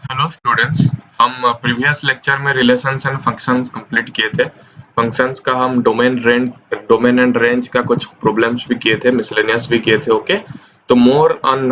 Hello students. हम previous lecture में relations and functions complete किए थे। फंक्शंस का हम डोमेन एंड रेंज का कुछ प्रॉब्लम्स भी किए थे, मिसलेनियस भी किए थे। ओके, तो more on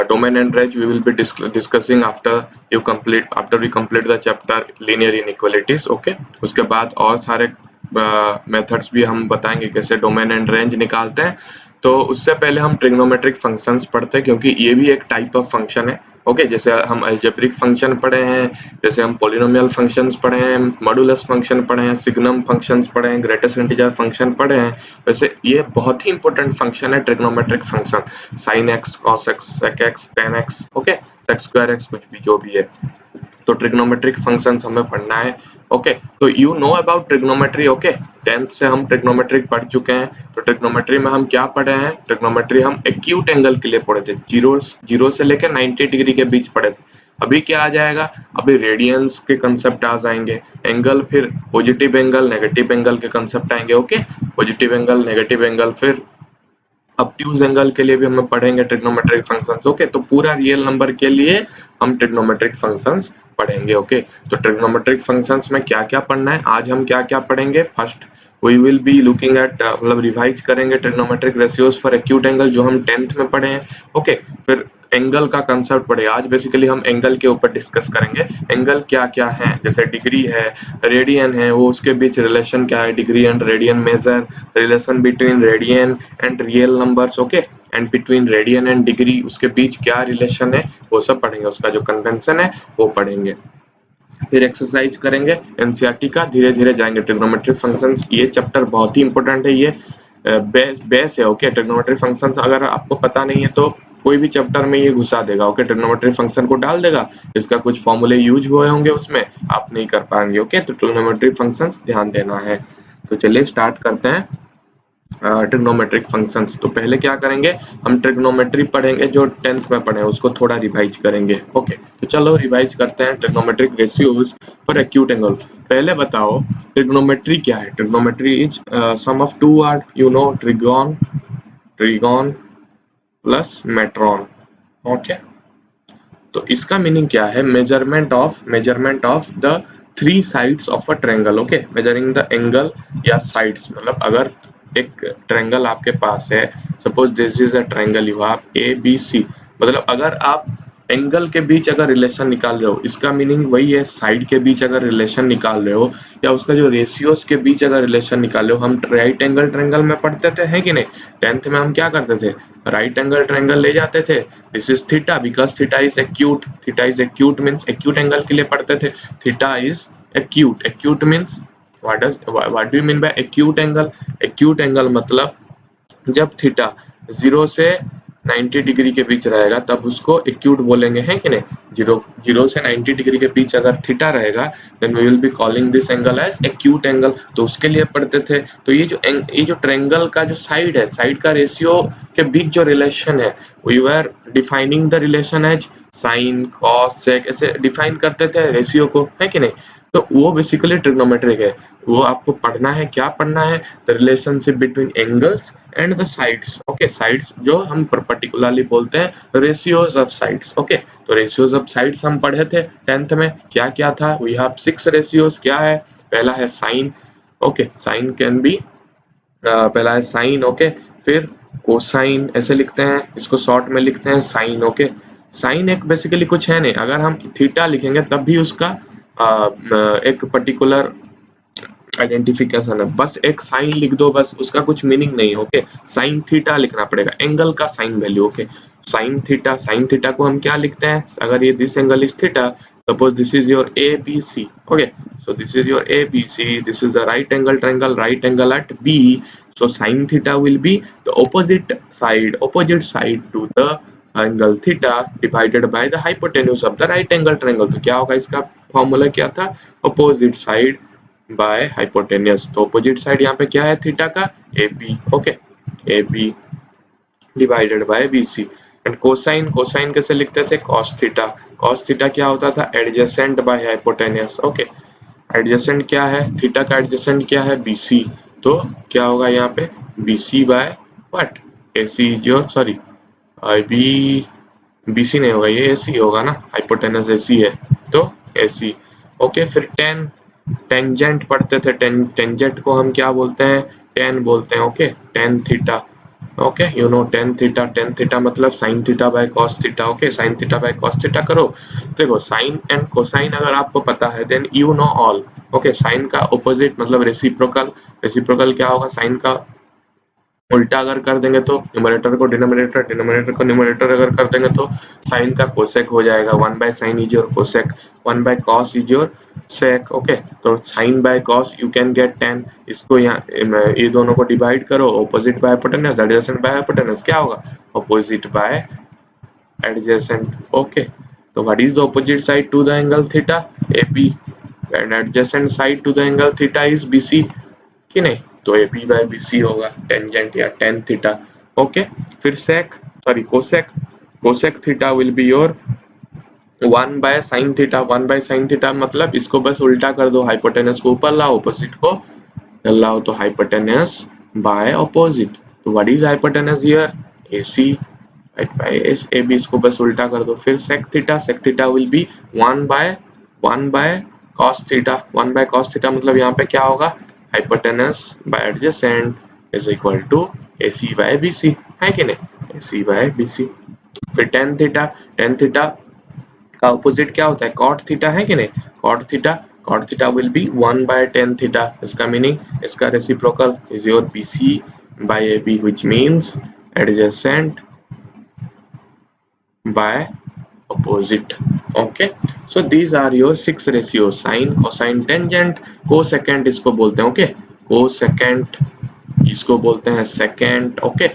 domain and range we will be discussing after we complete the chapter linear inequalities. Okay, उसके बाद और सारे मेथड्स भी हम बताएंगे कैसे डोमेन एंड रेंज निकालते हैं। तो उससे पहले हम ट्रिग्नोमेट्रिक फंक्शंस पढ़ते हैं, क्योंकि ये भी एक टाइप ऑफ फंक्शन है। ओके, जैसे हम अलजेब्रिक फंक्शन पढ़े हैं, जैसे हम पॉलिनोमियल फंक्शंस पढ़े हैं, मॉडुलस फंक्शन पढ़े हैं, सिग्नम फंक्शंस पढ़े हैं, ग्रेटेस्ट इंटीजर फंक्शन पढ़े हैं। वैसे ये बहुत ही इंपॉर्टेंट फंक्शन है trigonometric function. Sine X, cos X, sec X, tan X, okay, sec square X, कुछ भी जो भी है। तो ट्रिग्नोमेट्रिक फंक्शंस हमें पढ़ना है। ओके, तो you know about trigonometry. Okay, 10th से हम ट्रिग्नोमेट्री पढ़ चुके हैं। तो ट्रिग्नोमेट्री में हम क्या पढ़े हैं? ट्रिग्नोमेट्री हम एक्यूट एंगल के लिए पढ़े थे, जीरो से लेकर 90 डिग्री के बीच पढ़े थे। अभी क्या आ जाएगा? अभी रेडियंस के कंसेप्ट आ जाएंगे, एंगल, फिर पॉजिटिव एंगल, नेगेटिव एंगल के कंसेप्ट आएंगे। Okay, positive angle, negative angle, फिर ऑब्ट्यूज एंगल के लिए भी हम पढ़ेंगे ट्रिग्नोमेट्रिक फंक्शंस। ओके, तो पूरा रियल नंबर के लिए हम ट्रिग्नोमेट्रिक फंक्शंस पढ़ेंगे। ओके, तो ट्रिग्नोमेट्रिक फंक्शंस में क्या क्या पढ़ना है, आज हम क्या क्या पढ़ेंगे? First we will be looking at, मतलब रिवाइज करेंगे trigonometric ratios for acute angle, जो हम 10th में पढ़े हैं। ओके, फिर एंगल का कंसेप्ट पढ़े। आज बेसिकली हम एंगल के ऊपर डिस्कस करेंगे। एंगल क्या क्या है, जैसे डिग्री है, रेडियन है, वो उसके बीच रिलेशन क्या है, degree and radian major, relation between radian and real numbers. Okay, and between radian and degree उसके बीच क्या रिलेशन है, वो सब पढ़ेंगे। उसका जो कन्वेंशन है वो पढ़ेंगे। फिर एक्सरसाइज करेंगे एनसीईआरटी का, धीरे धीरे जाएंगे ट्रिग्नोमेट्रिक फंक्शंस। ये चैप्टर बहुत ही इंपॉर्टेंट है, ये बेस है। ओके, ट्रिग्नोमेट्रिक फंक्शंस अगर आपको पता नहीं है तो कोई भी चैप्टर में ये घुसा देगा। ओके, ट्रिग्नोमेट्रिक फंक्शन को डाल देगा, इसका कुछ फॉर्मूले यूज हुए होंगे उसमें, आप नहीं कर पाएंगे। ओके, तो ट्रिग्नोमेट्रिक फंक्शंस ध्यान देना है। तो चलिए स्टार्ट करते हैं ट्रिग्नोमेट्रिक फंक्शंस। तो पहले क्या करेंगे, हम ट्रिग्नोमेट्री पढ़ेंगे, जो 10th में पढ़े उसको थोड़ा रिवाइज करेंगे। ओके, तो चलो रिवाइज करते हैं trigonometric ratios for acute angle. पहले बताओ ट्रिग्नोमेट्री क्या है? Trigonometry is sum of two word, you know, trigon plus metron. Okay, तो इसका मीनिंग क्या है? Measurement of the three sides of a triangle. Okay, measuring the angle या sides, मतलब अगर एक ट्रायंगल आपके पास है, suppose this is a triangle, you have A B C, मतलब अगर आप एंगल के बीच अगर रिलेशन निकाल रहे हो, इसका मीनिंग वही है। साइड के बीच अगर रिलेशन निकाल रहे हो, या उसका जो रेशियोज के बीच अगर रिलेशन निकाल रहे हो, हम राइट एंगल ट्रायंगल में पढ़ते थे, है कि नहीं? 10th में हम क्या करते थे? राइट एंगल ट्रायंगल ले जाते थे। This is theta because theta is acute means acute angle के लिए पढ़ते थे। Theta is acute means what do you mean by acute angle? Acute angle मतलब जब थीटा 0 से 90 डिग्री के बीच रहेगा तब उसको एक्यूट बोलेंगे, है कि नहीं? जीरो से 90 डिग्री के बीच अगर थीटा रहेगा, then we will be calling this angle as acute angle. तो उसके लिए पढ़ते थे। तो ये जो ट्रायंगल का जो साइड है, साइड का रेशियो के बीच जो रिलेशन है, we were defining the relation as sine, cos, sec, ऐसे डिफाइन करते थे रेशियो को, है कि नहीं? तो वो बेसिकली ट्रिग्नोमेट्रिक है। वो आपको पढ़ना है, क्या पढ़ना है? The relationship between angles and the sides. Okay, sides जो हम पर्टिकुलरली बोलते हैं रेशियोज ऑफ साइड्स। ओके, तो रेशियोज ऑफ साइड्स हम पढ़े थे 10th में। क्या क्या था? We have 6 ratios. क्या है? पहला है sine. Okay, sine can be, पहला है साइन। ओके, फिर कोसाइन, ऐसे लिखते हैं, इसको शॉर्ट में लिखते हैं साइन। ओके, साइन एक बेसिकली कुछ है नहीं, अगर हम थीटा लिखेंगे तब भी उसका एक पर्टिकुलर आइडेंटिफिकेशन है। बस एक साइन लिख दो, बस, उसका कुछ मीनिंग नहीं है। ओके, साइन थीटा लिखना पड़ेगा, एंगल का sine value. Okay, sine theta को हम क्या लिखते हैं? अगर ये this angle is theta, suppose this is your A B C. Okay, so this is your ABC, this is the right angle triangle at B, so sin theta will be the opposite side to the angle theta divided by the hypotenuse of the right angle triangle। तो क्या होगा? इसका formula क्या था? opposite side by hypotenuse। तो opposite side यहाँ पे क्या है थीटा का? AB। Okay, AB divided by BC। And cosine कैसे लिखते थे? cos थीटा क्या होता था? Adjacent by hypotenuse. Okay, adjacent क्या है? थीटा का एडजेसेंट क्या है? BC। तो क्या होगा यहाँ पे? BC by what? AC is your, sorry, IB BC नहीं होगा, ये AC होगा ना, हाइपोटेनस AC है तो AC। ओके, फिर टेंजेंट पढ़ते थे, टेंजेंट को हम क्या बोलते हैं, टेन बोलते हैं। Okay, tan theta. Okay, you know tan theta, tan theta मतलब sine theta by cos theta. Okay, sine theta by cos theta करो। देखो साइन एंड कोसाइन अगर आपको पता है then you know all. Okay, sine का ऑपोजिट मतलब reciprocal, reciprocal क्या होगा, साइन का उल्टा अगर कर देंगे तो न्यूमरेटर को डिनोमिनेटर, डिनोमिनेटर को न्यूमरेटर अगर कर देंगे तो साइन का कोसेक हो जाएगा। 1/sin is your cosec, 1/cos is your sec. Okay, तो sine by cos you can get 10। इसको यहाँ ये दोनों को डिवाइड करो, opposite by hypotenuse, adjacent by hypotenuse क्या होगा, ऑपोजिट बाय एडजेसेंट। ओके, तो what is the opposite side to the angle theta, AP, and adjacent side to the angle theta is BC कि नहीं, तो AP बाय BC होगा tangent या tan theta. Okay, फिर sec sorry cosec, cosec theta will be your 1/sin theta, 1/sin theta मतलब इसको बस उल्टा कर दो, हाइपोटेनस को ऊपर लाओ, ऑपोजिट को लाओ, तो हाइपोटेनस बाय ऑपोजिट। तो what is hypotenuse here, AC, right, by AB, इसको बस उल्टा कर दो। फिर sec theta will be 1/1 cos theta, 1/cos theta मतलब यहाँ पे क्या होगा, hypotenuse by adjacent is equal to AC by BC, है कि नहीं, AC बाय BC। फिर टेन थीटा का ऑपोजिट क्या होता है, कॉट थीटा, है कि नहीं, cot theta, cot theta will B 1/tan theta. इसका मीनिंग, इसका reciprocal is your BC by AB which means adjacent by opposite. Okay, so these are your 6 ratios, sine, cosine, tangent, cosecant इसको बोलते हैं। Okay, cosecant इसको बोलते हैं secant. Okay,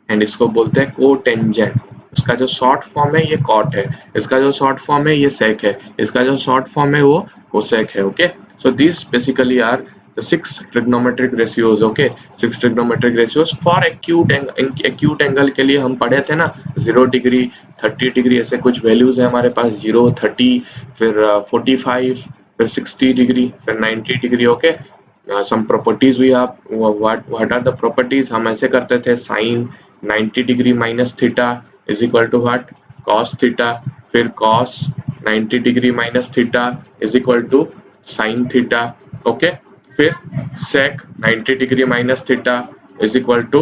and इसको बोलते हैं कोटेंजेंट। इसका जो शॉर्ट फॉर्म है ये कॉट है, इसका जो शॉर्ट फॉर्म है ये सेक है, इसका जो शॉर्ट फॉर्म है वो कोसेक है। Okay, so this basically are the 6 trigonometric ratios. Okay, 6 trigonometric ratios for acute angle के लिए हम पढ़े थे ना, 0 डिग्री, 30 डिग्री, ऐसे कुछ वैल्यूज है हमारे पास, 0, 30, फिर 45, फिर 60 डिग्री, फिर 90 डिग्री। ओके, सम प्रॉपर्टीज हुई, आप व्हाट आर द प्रॉपर्टीज, हम ऐसे करते थे, sine 90 degree minus theta is equal to what, cos theta, फिर cos 90 degree minus theta is equal to sine theta. Okay, फिर sec 90 degree minus theta is equal to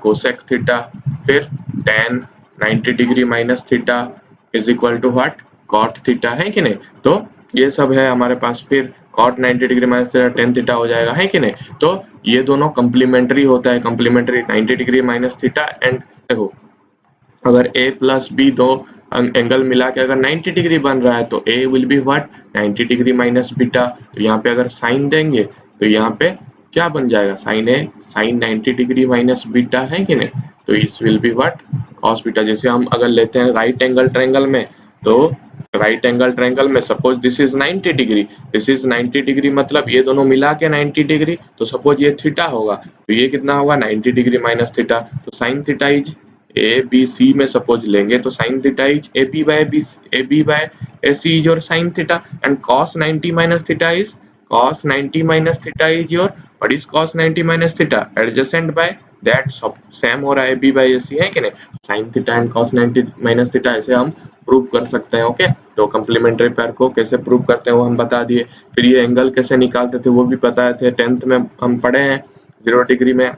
cosec theta, फिर tan 90 degree minus theta is equal to what, cot theta, है कि नहीं। तो ये सब है हमारे पास। फिर cot 90 degree minus theta tan theta हो जाएगा, है कि नहीं। तो ये दोनों कंप्लीमेंट्री होता है, complementary 90 degree minus theta and देखो अगर A प्लस B दो एंगल मिला के अगर 90 डिग्री बन रहा है तो A will be what, 90 degree minus beta. तो यहाँ पे अगर साइन देंगे तो यहाँ पे क्या बन जाएगा, sine A sine 90 degree minus beta, है कि नहीं। तो इस will be what, cos beta. जैसे हम अगर लेते हैं राइट एंगल ट्रायंगल में, तो राइट एंगल ट्रायंगल में suppose this is 90 degree, this is 90 degree मतलब ये दोनों मिला के 90 डिग्री, तो सपोज ये थीटा होगा तो ये कितना होगा, 90 डिग्री माइनस थीटा। तो sine theta is A B C में सपोज लेंगे तो sine theta is A B by A C is your sine theta and cos 90 minus theta is cos 90 minus theta is your, what is cos 90 minus theta, adjacent by that सब same हो रहा है b by ac, है कि नहीं। sin theta and cos 90 minus theta ऐसे हम prove कर सकते हैं। ओके, तो कम्प्लीमेंट्री पेयर को कैसे प्रूव करते हैं वो हम बता दिए। फिर ये एंगल कैसे निकालते थे वो भी पता थे, 10th में हम पढ़े हैं। 0 डिग्री में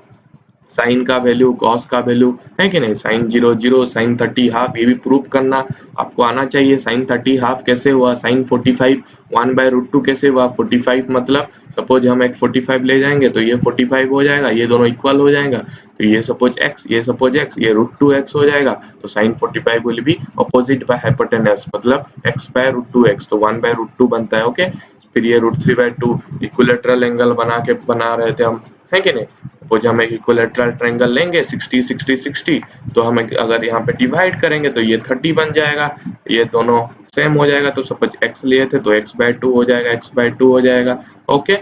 साइन का वैल्यू, कॉस का वैल्यू, है कि नहीं, साइन 0 0, साइन 30 हाफ, ये भी प्रूव करना आपको आना चाहिए। साइन 30 हाफ कैसे हुआ, साइन 45 1/√2 कैसे हुआ, 45 मतलब सपोज हम एक 45 ले जाएंगे तो ये 45 हो जाएगा, ये दोनों इक्वल हो जाएगा, तो ये सपोज x, ये सपोज x, ये √2x हो जाएगा, तो sine 45 will be opposite by hypotenuse मतलब x/√2x, तो 1/√2 बनता है। ओके, फिर ये √3/2 इक्विलैटरल एंगल बना रहे थे हम, है कि नहीं। सपोज हम एक इक्विलैटरल ट्रायंगल लेंगे 60 60 60, तो हम अगर यहाँ पे डिवाइड करेंगे तो ये 30 बन जाएगा, ये दोनों सेम हो जाएगा। तो सपोज x लिए थे तो x/2 हो जाएगा, x/2 हो जाएगा। ओके,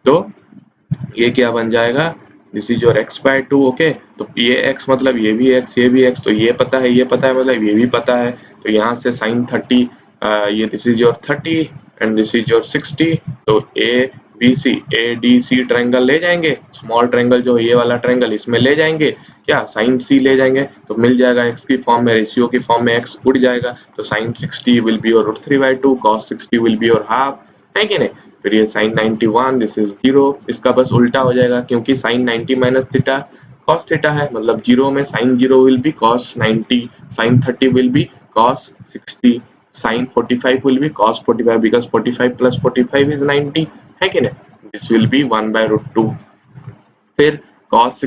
तो ये क्या बन जाएगा, this is your x/2। Okay, तो ये x मतलब ये भी x, ये भी x, तो ये पता है, ये पता है मतलब ये भी पता है। तो यहाँ से साइन 30, ये this is your 30 and this is your 60, तो a BC ADC ट्रायंगल ले जाएंगे, स्मॉल ट्रायंगल जो ये वाला ट्रायंगल इसमें ले जाएंगे, क्या साइन C ले जाएंगे तो मिल जाएगा x की फॉर्म में, रेशियो की फॉर्म में x उड़ जाएगा तो sine 60 will be your √3/2, cos 60 will be your half, है कि नहीं। फिर ये साइन 91 दिस इज 0, इसका बस उल्टा हो जाएगा क्योंकि साइन 90 माइनस थीटा cos थीटा है, मतलब 0 में sine 0 will be cos 90, sine 30 will be cos 60, sin 45 will be cos 45 because 45 plus 45 is 90, है कि नहीं। this will be 1 by √2। फिर cos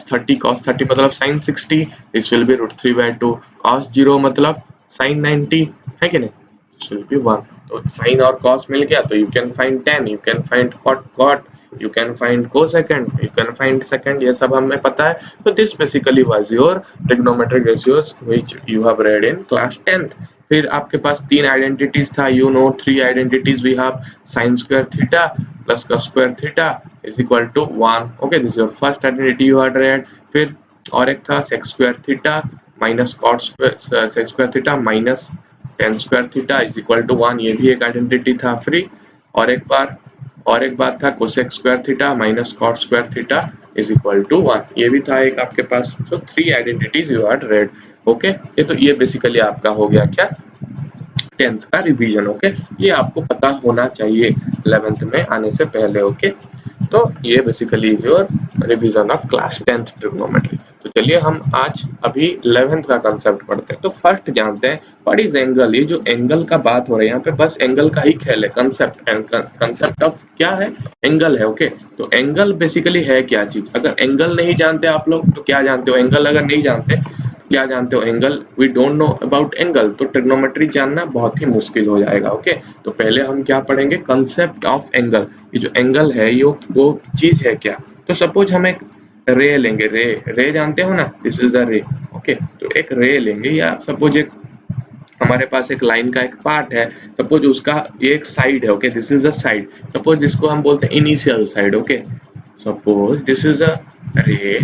30 मतलब sin 60, this will be √3/2, cos 0 मतलब sin 90, है कि नहीं, this will be 1। तो sin और cos मिल गया तो you can find tan, you can find cot, you can find cosecant, you can find secant, ये सब हमें पता है। तो this basically was your trigonometric ratios which you have read in class 10th। फिर आपके पास तीन आइडेंटिटीज था, you know 3 identities we have, sin square theta plus cos square theta is equal to 1, okay, this is your first identity you had read। फिर और एक था sec square theta minus cot square sec square theta minus tan square theta is equal to 1, ये भी एक identity था free. और एक बात था cosec square theta minus cot square theta is equal to 1, ये भी था एक आपके पास। so 3 identities you had read, okay. ये बेसिकली आपका हो गया क्या 10th का रिवीजन, ओके। ये आपको पता होना चाहिए 11th में आने से पहले, ओके। तो ये basically is your revision of class 10th trigonometry. तो चलिए हम आज अभी 11th का कंसेप्ट पढ़ते हैं। तो फर्स्ट जानते हैं व्हाट इज एंगल। ये जो एंगल का बात हो रही है यहाँ पे बस एंगल का ही खेल है, कंसेप्ट ऑफ क्या है, एंगल है, ओके। तो एंगल बेसिकली है क्या चीज, अगर एंगल नहीं जानते आप लोग तो क्या जानते हो, एंगल अगर नहीं जानते क्या जानते हो, angle we don't know about angle तो ट्रिग्नोमेट्री जानना बहुत ही मुश्किल हो जाएगा, ओके। तो पहले हम क्या पढ़ेंगे, कंसेप्ट ऑफ एंगल। ये जो एंगल है ये वो चीज है क्या। तो सपोज हम एक रे लेंगे, रे जानते हो ना, दिस इज अ रे, ओके। तो एक रे लेंगे या सपोज एक हमारे पास एक लाइन का एक पार्ट है, सपोज उसका ये एक साइड है, okay, this is a side, suppose जिसको हम बोलते हैं initial side, okay. Suppose this is अ रे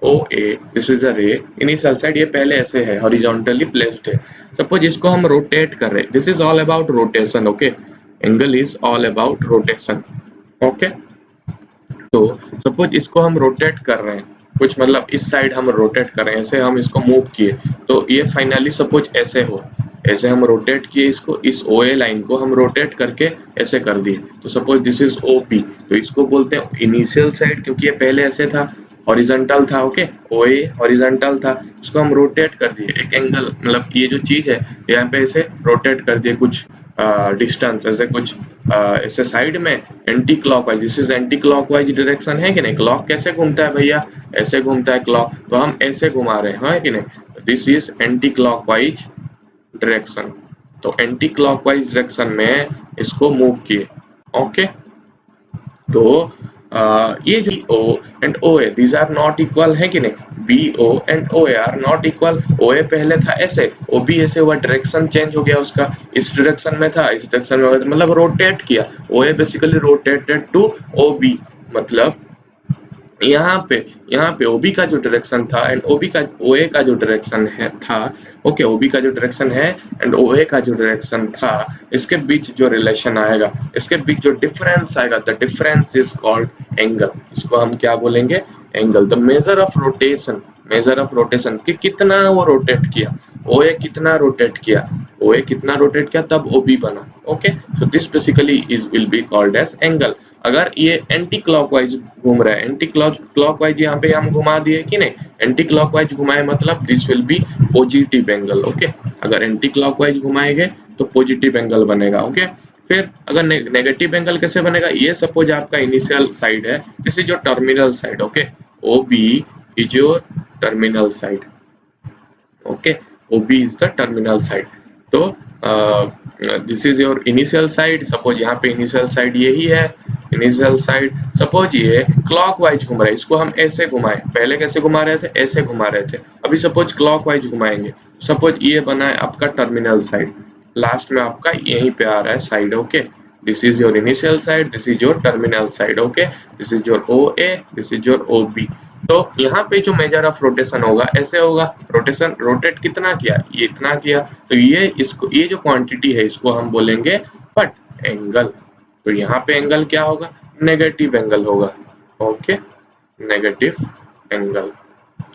OA, दिस इज अ रे इनिशियल साइड, ये पहले ऐसे है हॉरिजॉन्टली प्लेस्ड है। सपोज इसको हम रोटेट कर रहे हैं, this is all about rotation, okay. Angle is all about rotation, okay. तो सपोज इसको हम रोटेट कर रहे हैं, कुछ मतलब इस साइड हम रोटेट कर रहे हैं, ऐसे हम इसको मूव किए तो ये फाइनली सपोज ऐसे हो, ऐसे हम रोटेट किए इसको, इस OA लाइन को हम रोटेट करके ऐसे कर दिए तो सपोज दिस इज OP, तो इसको बोलते हैं इनिशियल साइड क्योंकि ये पहले ऐसे था, हॉरिजॉन्टल था, ओके। OA हॉरिजॉन्टल था, इसको हम रोटेट कर दिए एक एंगल, मतलब ये जो चीज है यहाँ पे ऐसे रोटेट कर दिए कुछ डिस्टेंस, ऐसे कुछ ऐसे साइड में anti clockwise, this is anti clockwise direction, है कि नहीं। क्लॉक कैसे घूमता है भैया, ऐसे घूमता है क्लॉक, तो हम ऐसे घुमा रहे हैं, है कि नहीं। This is anti clockwise direction, तो एंटी क्लॉकवाइज डायरेक्शन में इसको मूव किए, ओके। तो ये जो BO and OA these are not equal, है कि नहीं। BO and OA are not equal, OA पहले था ऐसे, OB ऐसे हुआ, डायरेक्शन चेंज हो गया उसका, इस डायरेक्शन में था इस डायरेक्शन में हो गया, मतलब रोटेट किया। OA basically rotated to OB, मतलब यहाँ पे OB का जो डायरेक्शन था एंड OA का जो डायरेक्शन है था, ओके, OB का जो डायरेक्शन है एंड OA का जो डायरेक्शन था, इसके बीच जो रिलेशन आएगा, इसके बीच जो डिफरेंस आएगा, the difference is called angle. इसको हम क्या बोलेंगे, angle. The measure of rotation कि कितना वो रोटेट किया, OA कितना रोटेट किया तब OB बना, okay. So this basically is will be called as angle. अगर ये एंटी क्लॉकवाइज घूम रहा है, एंटी क्लॉकवाइज यहाँ पे हम घुमा दिए कि नहीं, एंटी क्लॉकवाइज घुमाए मतलब this will B positive angle, okay. अगर एंटी क्लॉकवाइज घुमाएंगे तो पॉजिटिव एंगल बनेगा, ओके। फिर अगर नेगेटिव एंगल कैसे बनेगा, ये सपोज आपका इनिशियल साइड है, this is your terminal side, okay. OB is your terminal side, okay. OB is the terminal side. तो this is your initial side, suppose यहाँ पे इनिशियल साइड यही है, इनिशियल साइड। सपोज ये clockwise घुम रहा है, इसको हम ऐसे घुमाए, पहले कैसे घुमा रहे थे, ऐसे घुमा रहे थे, अभी सपोज क्लॉकवाइज घुमाएंगे, सपोज ये बना है आपका टर्मिनल साइड, लास्ट में आपका यहीं पे आ रहा है side, okay. This is your initial side, this is your terminal side, okay. This is your OA, this is your OB। तो यहाँ पे जो मेजर ऑफ रोटेशन होगा ऐसे होगा, रोटेशन रोटेट कितना किया, ये इतना किया, तो ये जो क्वांटिटी है इसको हम बोलेंगे व्हाट, एंगल। तो यहाँ पे एंगल क्या होगा, नेगेटिव एंगल होगा। ओके, नेगेटिव एंगल,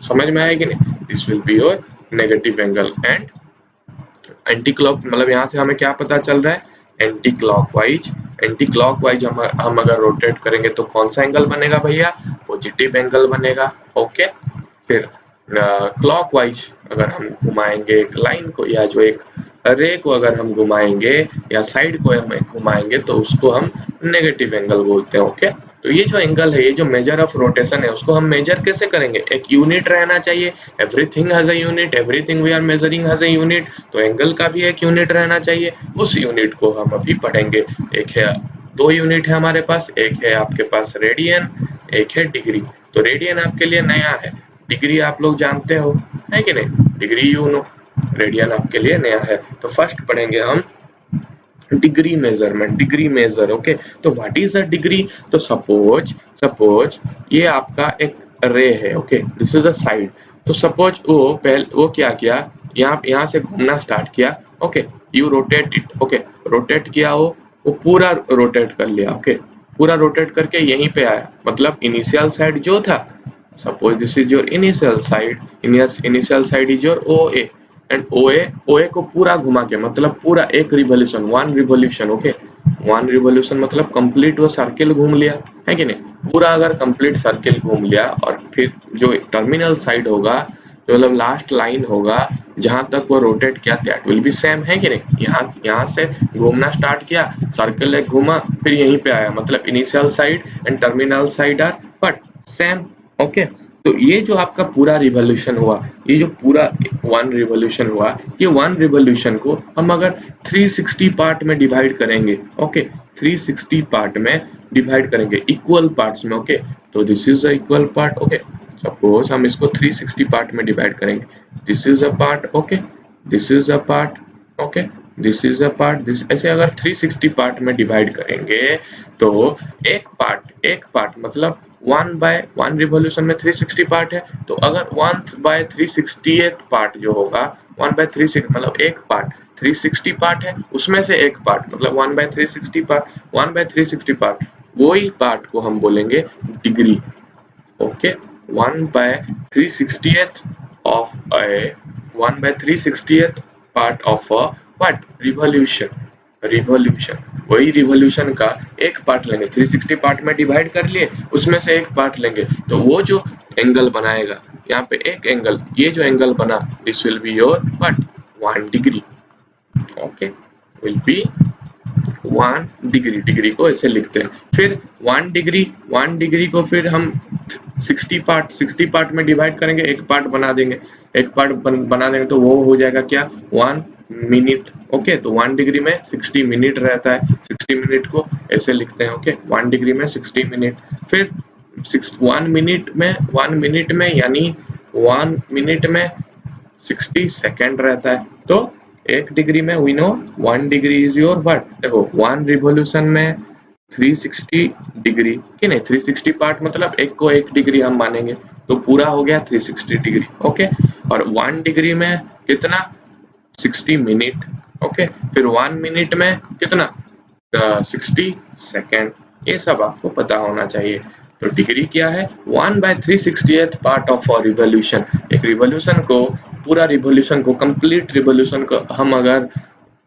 समझ में आया कि नहीं? This will be your negative angle. And anti clock मतलब यहाँ से हमें क्या पता चल रहा है? एंटी क्लॉकवाइज, एंटी क्लॉकवाइज हम अगर रोटेट करेंगे तो कौन सा एंगल बनेगा भैया? पॉजिटिव एंगल बनेगा। ओके, फिर क्लॉकवाइज अगर हम घुमाएंगे एक लाइन को या जो एक रे को अगर हम घुमाएंगे या साइड को हम घुमाएंगे तो उसको हम नेगेटिव एंगल बोलते हैं। ओके, तो ये जो एंगल है, ये जो मेजर ऑफ रोटेशन है, उसको हम मेजर कैसे करेंगे? एक यूनिट रहना चाहिए। Everything has a unit, everything we are measuring has a unit, तो एंगल का भी एक यूनिट रहना चाहिए। उस यूनिट को हम अभी पढ़ेंगे। एक है, दो यूनिट है हमारे पास, एक है आपके पास रेडियन, एक है डिग्री। तो रेडियन आपके लिए नया है, डिग्री आप लोग जानते हो, है कि नहीं? डिग्री यू नो, रेडियन आपके लिए नया है। तो फर्स्ट पढ़ेंगे हम degree measurement, degree measure. Okay, तो व्हाट इज अ डिग्री? तो सपोज ये आपका एक रे है। Okay, this is a side. तो सपोज वो क्या किया, यहाँ से घूमना स्टार्ट किया। Okay, you rotate it. Okay, rotate किया, वो पूरा रोटेट कर लिया। ओके, पूरा रोटेट करके यहीं पे आया, मतलब इनिशियल साइड जो था, suppose this is your initial side, initial side is your O A, and O A को पूरा घुमा के, मतलब पूरा एक revolution, one revolution. Okay, one revolution मतलब कंप्लीट वो सर्किल घूम लिया, है कि नहीं? पूरा अगर कंप्लीट सर्किल घूम लिया और फिर जो टर्मिनल साइड होगा, जो मतलब लास्ट लाइन होगा जहां तक वो रोटेट किया, दैट विल बी सेम, है कि नहीं? यहाँ से घूमना स्टार्ट किया, सर्किल एक घूमा, फिर यहीं पे आया, मतलब initial side and terminal side are what? Same. Okay, तो ये जो आपका पूरा रिवॉल्यूशन हुआ, ये जो पूरा वन रिवॉल्यूशन हुआ, ये वन रिवॉल्यूशन को हम अगर 360 पार्ट में डिवाइड करेंगे। ओके, 360 पार्ट में डिवाइड करेंगे, इक्वल पार्ट्स में। ओके, तो this is a equal part. Okay, suppose हम इसको 360 पार्ट में डिवाइड करेंगे, this is a part. Okay, this is a part. Okay, this is a part, this, ऐसे अगर 360 पार्ट में डिवाइड करेंगे तो एक पार्ट मतलब 1/1 रिवॉल्यूशन में 360 पार्ट है, तो अगर 1/360th पार्ट जो होगा, 1/360 मतलब एक पार्ट, 360 पार्ट है, उसमें से एक पार्ट मतलब 1/360 पार्ट, 1/360 पार्ट, वही पार्ट को हम बोलेंगे degree. Okay, 1/360th of a 1/360th part of a what? Revolution, वही रिवॉल्यूशन का एक पार्ट लेंगे, 360 पार्ट में डिवाइड कर लिए, उसमें से एक पार्ट लेंगे, तो वो जो एंगल बनाएगा, यहाँ पे एक एंगल, ये जो एंगल बना, this will be your what? 1 degree. Okay, will be 1 degree, degree को ऐसे लिखते हैं। फिर 1 डिग्री को फिर हम 60 पार्ट में डिवाइड करेंगे, एक पार्ट बना देंगे, एक पार्ट बना देंगे, तो वो हो जाएगा क्या? 1 मिनट। ओके, तो 1 डिग्री में 60 मिनट रहता है, 60 मिनट को ऐसे लिखते हैं। ओके, 1 डिग्री में 60 मिनट। फिर 1 मिनट में यानी 1 मिनट में 60 सेकेंड रहता है। तो 1 डिग्री में we know 1 degree is your what? देखो 1 रिवॉल्यूशन में 360 डिग्री कि नहीं, 360 पार्ट मतलब एक को 1 डिग्री हम मानेंगे, तो पूरा हो गया 360 डिग्री। ओके, और 1 डिग्री में कितना? 60 मिनट। ओके, फिर 1 मिनट में कितना? 60 सेकेंड। ये सब आपको पता होना चाहिए। तो डिग्री क्या है? 1/360th part of a revolution. एक रिवॉल्यूशन को, पूरा रिवॉल्यूशन को, कंप्लीट रिवॉल्यूशन को हम अगर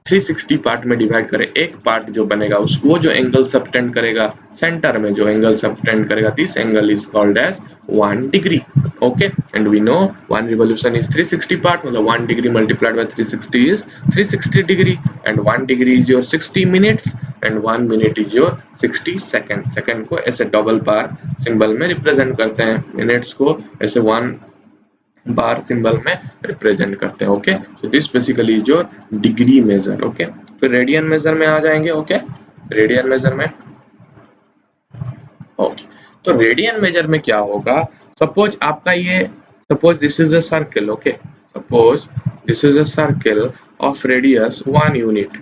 360 पार्ट में डिवाइड करें, एक पार्ट जो बनेगा उस वो जो एंगल सबटेंड करेगा, सेंटर में जो एंगल सबटेंड करेगा, this angle is called as 1 degree. Okay, and we know 1 revolution is 360 part, मतलब 1 degree multiplied by 360 is 360 degree, and 1 degree is your 60 minutes, and 1 minute is your 60 second. Second को ऐसे double बार symbol में represent करते हैं, minutes को ऐसे 1 बार symbol में रिप्रेजेंट करते हैं। Okay, so this basically is your degree measure. Okay, फिर रेडियन मेजर में आ जाएंगे। ओके, रेडियन मेजर में, ओके, तो रेडियन मेजर में क्या होगा? सपोज आपका ये, suppose this is a circle. Okay, suppose this is a circle of radius 1 unit.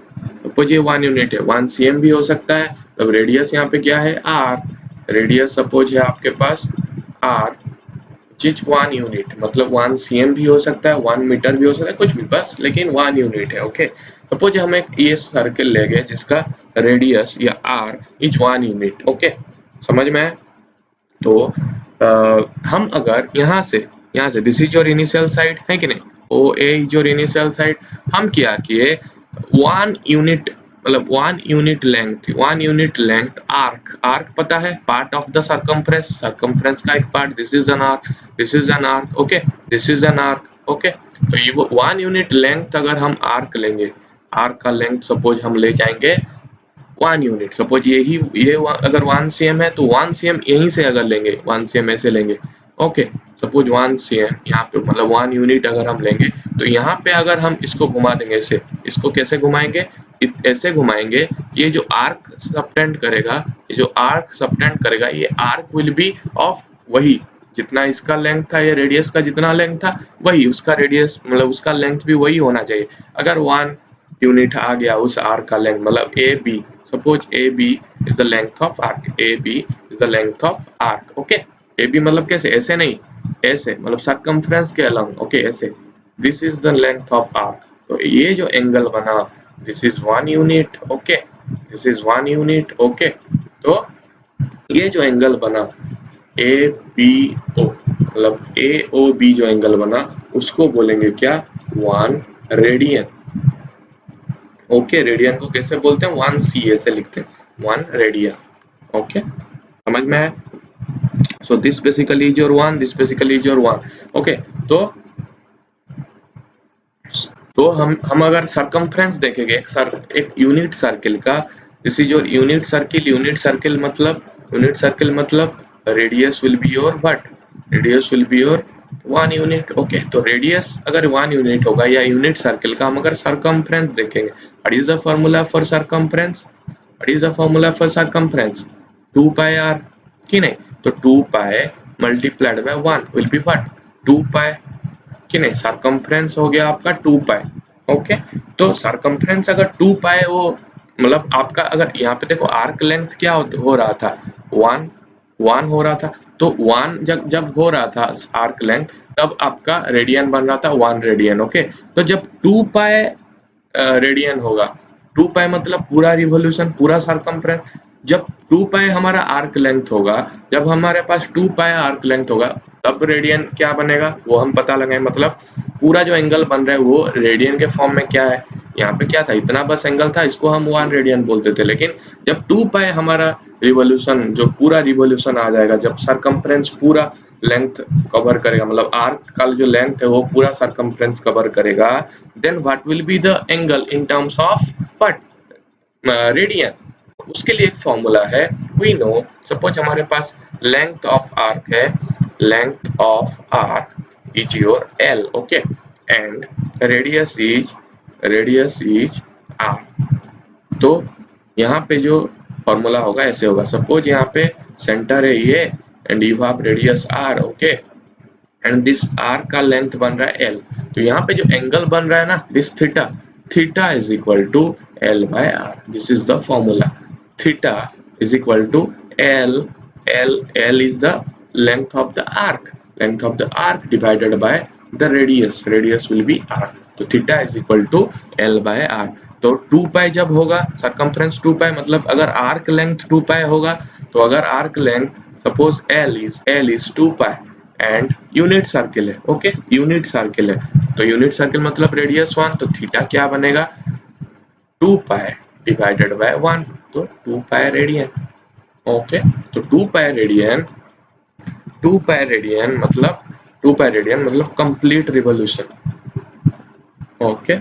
Suppose ये 1 यूनिट है, 1 cm भी हो सकता है। अब रेडियस यहाँ पे क्या है? r। रेडियस सपोज है आपके पास r, जिच 1 यूनिट, मतलब 1 cm भी हो सकता है, 1 मीटर भी हो सकता है, कुछ भी, बस लेकिन 1 यूनिट है। ओके, सपोज हम एक ये सर्किल ले गए जिसका रेडियस या r इज 1 यूनिट। ओके, समझ में है? तो हम अगर यहाँ से this is your initial side है कि नहीं, ओ A is your initial side, हम क्या किए 1 यूनिट मतलब 1 यूनिट लेंथ आर्क पता है, पार्ट ऑफ द सर्कमफ्रेंस का एक part, this is an arc, this is an arc, okay, this is an arc, okay. तो ये 1 यूनिट लेंथ अगर हम आर्क लेंगे, आर्क का लेंथ सपोज हम ले जाएंगे 1 यूनिट, सपोज ये अगर 1 cm है तो 1 cm यहीं से अगर लेंगे 1 cm ऐसे लेंगे, ओके, सपोज 1 cm यहाँ पे मतलब 1 यूनिट अगर हम लेंगे, तो यहाँ पे अगर हम इसको घुमा देंगे ऐसे, इसको कैसे घुमाएंगे, ऐसे घुमाएंगे, ये जो आर्क सबटेंड करेगा, ये आर्क विल बी ऑफ वही जितना इसका लेंथ था, ये रेडियस का जितना लेंथ था वही उसका रेडियस मतलब उसका लेंथ भी वही होना चाहिए। अगर 1 यूनिट आ गया उस आर्क का लेंथ मतलब A B, suppose AB is the length of arc, AB is the length of arc, okay, AB मतलब कैसे, ऐसे नहीं, ऐसे मतलब circumference के अलग, ओके, ऐसे, this is the length of arc, तो ये जो एंगल बना this is 1 unit, okay, this is 1 unit, okay, तो ये जो एंगल बना ABO मतलब AOB जो एंगल बना उसको बोलेंगे क्या, 1 रेडियन, ओके, रेडियन को कैसे बोलते हैं 1C ऐसे लिखते हैं 1 रेडियन, ओके, समझ में है? So this basically is your 1, this basically is your 1, okay. तो हम अगर सरकमफ्रेंस देखेंगे एक यूनिट सर्किल का, this is your unit circle मतलब radius will be your what, radius will be your 1 unit, okay. तो रेडियस अगर 1 यूनिट होगा या यूनिट सर्किल का, हम अगर सरकमफ्रेंस देखेंगे, what is the formula for circumference, what is the formula for circumference, 2 pi R कि नहीं, तो 2 pi multiplied by 1 will be what, 2 pi कि नहीं, सरकमफ्रेंस हो गया आपका 2 पाई, ओके। तो सरकमफ्रेंस अगर 2 पाई वो मतलब आपका अगर यहाँ पे देखो आर्क लेंथ क्या हो रहा था 1 हो रहा था, तो 1 जब हो रहा था आर्क लेंथ तब आपका रेडियन बन रहा था 1 रेडियन, ओके। तो जब 2 पाई रेडियन होगा, 2 पाई मतलब पूरा रिवॉल्यूशन पूरा सरकमफ्रेंस, जब 2 पाई हमारा आर्क लेंथ होगा, जब हमारे पास 2 पाई आर्क लेंथ होगा तब रेडियन क्या बनेगा वो हम पता लगाएं, मतलब पूरा जो एंगल बन रहा है वो रेडियन के फॉर्म में क्या है, यहाँ पे क्या था इतना बस एंगल था, इसको हम 1 रेडियन बोलते थे, लेकिन जब 2 पाई हमारा रिवॉल्यूशन जो पूरा रिवॉल्यूशन आ जाएगा, जब सरकमफ्रेंस पूरा लेंथ कवर करेगा मतलब आर्क का जो लेंथ है वो पूरा सरकमफ्रेंस कवर करेगा, then what will be the angle in terms of what, radian. उसके लिए एक फॉर्मूला है, वी नो, सपोज हमारे पास लेंथ ऑफ आर्क है, length of arc is your L, okay, and radius is R। तो यहाँ पे जो फॉर्मूला होगा ऐसे होगा, सपोज यहाँ पे सेंटर है ये and you have radius R, okay, and this R का लेंथ बन रहा है L, तो यहाँ पे जो एंगल बन रहा है ना this theta is equal to L by R, this is the formula, theta is equal to L is the length of the arc divided by the radius will be R, तो theta is equal to L by R। तो 2 पाई जब होगा circumference 2 पाई मतलब अगर arc length 2 पाई होगा, तो अगर arc length suppose L is 2 pi and unit circle है, ओके, यूनिट सर्किल है, तो यूनिट सर्किल मतलब रेडियस 1, तो थीटा क्या बनेगा 2 पाई डिवाइडेड बाय 1, तो 2 पाई रेडियन, ओके। तो 2 पाई रेडियन मतलब कंप्लीट रिवॉल्यूशन, ओके।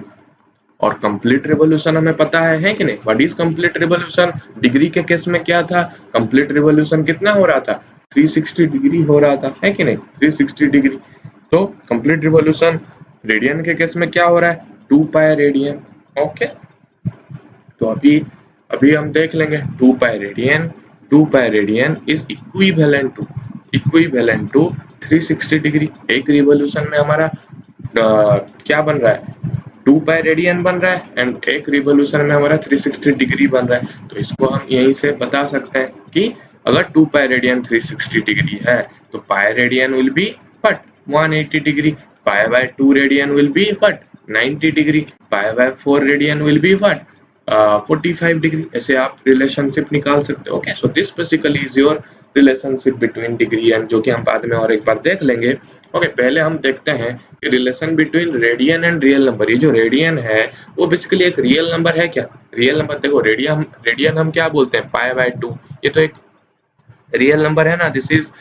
और कंप्लीट रिवॉल्यूशन हमें पता है कि नहीं, what is complete revolution, degree के केस में क्या था, कंप्लीट रिवॉल्यूशन कितना हो रहा था 360 डिग्री हो रहा था, है कि नहीं, 360 डिग्री। तो कंप्लीट रिवॉल्यूशन रेडियन के केस में क्या हो रहा है 2 पाई रेडियन, ओके। तो अभी हम देख लेंगे 2 pi radian is equivalent to 360 degree, एक रिवॉल्यूशन में हमारा क्या बन रहा है 2 पाई रेडियन बन रहा है एंड एक रिवॉल्यूशन में हमारा 360 डिग्री बन रहा है, तो इसको हम यहीं से बता सकते हैं कि अगर 2 पाई रेडियन 360 डिग्री है तो pi radian will be what 180 degree, pi by 2 radian will be what 90 degree, pi by 4 radian will be what 45 degree, ऐसे आप रिलेशनशिप निकाल सकते हो। Okay, so this basically is your relationship between degree and, जो कि हम बाद में और एक बार देख लेंगे। ओके, पहले हम देखते हैं कि relation between radian and real number. ये जो रेडियन है वो बेसिकली एक रियल नंबर है क्या? रियल नंबर, देखो रेडियन हम क्या बोलते हैं, पाई बाय 2, ये तो एक रियल नंबर है ना। This is